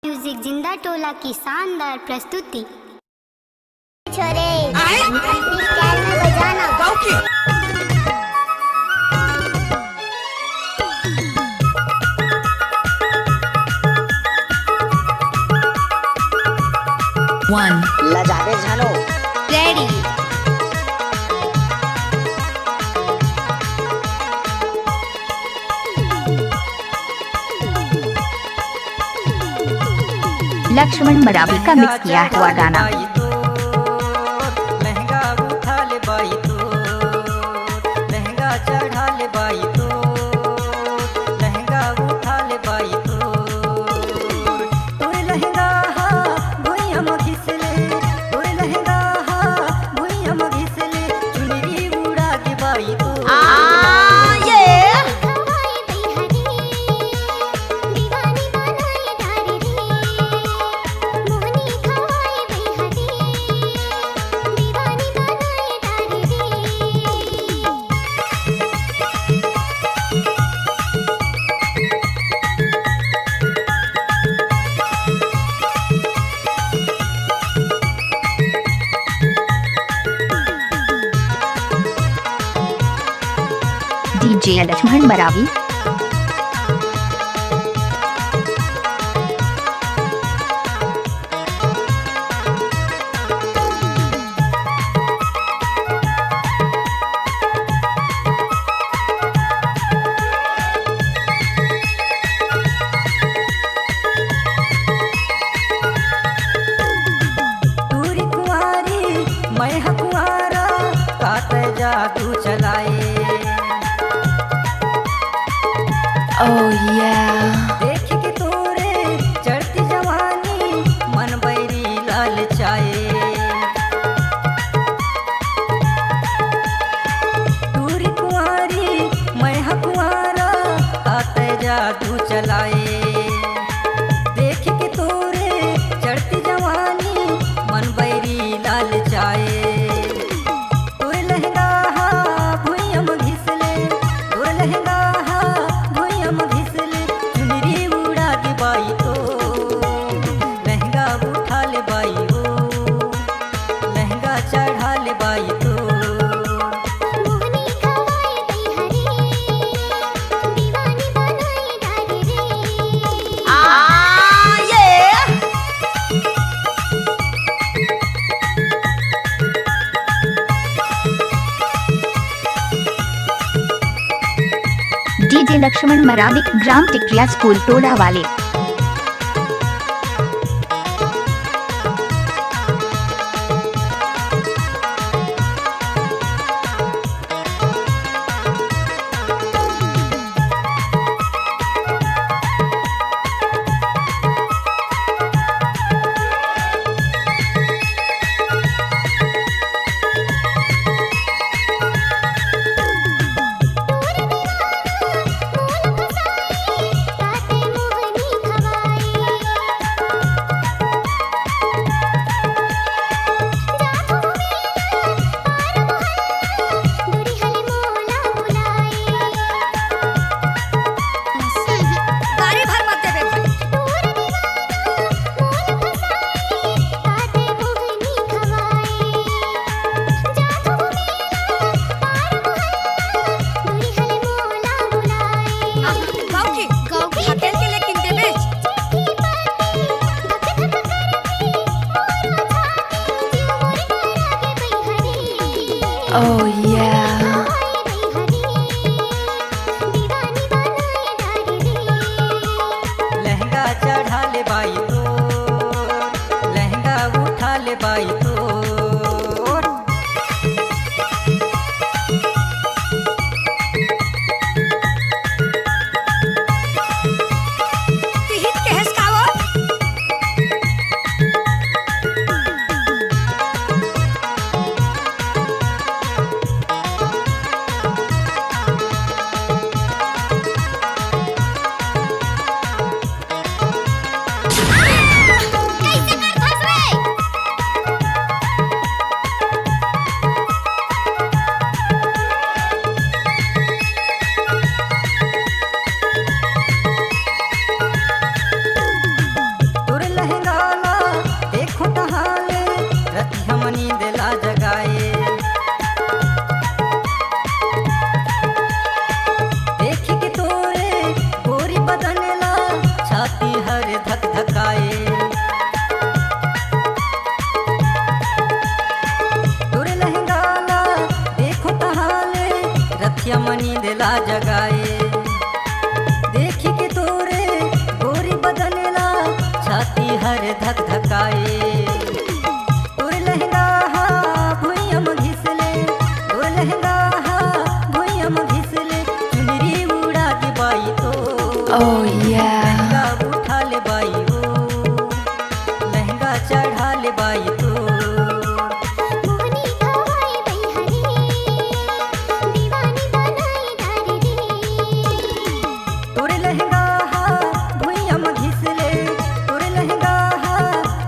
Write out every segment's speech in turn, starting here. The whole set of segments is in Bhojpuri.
म्यूजिक जिंदा टोला की शानदार प्रस्तुति। छोरे स्टाइल में बजाना One. लजाते जानो रेडी लक्ष्मण मरावी का मिक्स किया हुआ गाना। लहंगा उठा ले बाई तो, लहंगा चढ़ा ले बाई तो, लहंगा उठा ले बाई तो, तोरे लहंगा हा भुइया म घिसले, तोरे लहंगा हा भुइया म घिसले, चुनरी उड़ा के बाई तो। डीजे लक्ष्मण मरावी। तूरी कुंवारी मैं कुंवारा कात जादू चलाए। Oh yeah. देख के तोरे चढ़ती जवानी मन बैरी लाल चाहे। तूरी कुंवारी मैं कुंवारा आते जादू चलाए। देख के तोरे चढ़ती जवानी मन बैरी लाल चाहे। तोरे लहंगा हा भुइया म घिसले, तोरे लहंगा हा भुइया म घिसले, चुनरी उड़ा के बाई तो, लहंगा उठा ले बाई ओ, लहंगा चढ़ा ले बाई तो। DJ Lakshman Maravi gram Tikaria school टोला वाले। Oh yeah. लहंगा चढ़ा ले बाई तो, लहंगा उठा ले बाई तो। भर धक धकाए। तोर लहंगा हा भुइयम घिसले, तोर लहंगा हा भुइयम घिसले, चुनरी उड़ा के बाई तो लहंगा उठा ले बाई हो, लहंगा चढ़ा ले बाई तो। मोहनी गवाए बैहरी दीवानी बनाए दारे रे। तोर लहंगा हा भुइयम घिसले, तोर लहंगा हा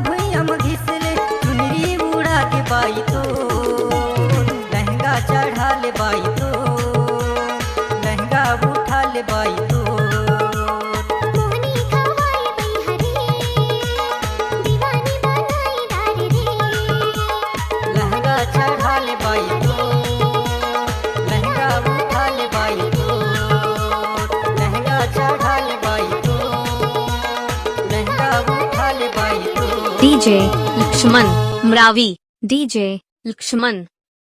भुइयम घिसले, चुनरी उड़ा के बाई तो लहंगा चढ़ा ले बाई तो, लहंगा उठा ले बाई तो। मोहनी गवाए बैहरी दीवानी बनाए दारे रे। लहंगा चढ़ा ले बाई तो, लहंगा उठा ले बाई तो, लहंगा चढ़ा ले बाई तो, लहंगा उठा ले बाई तो। DJ Lakshman Mravi DJ Lakshman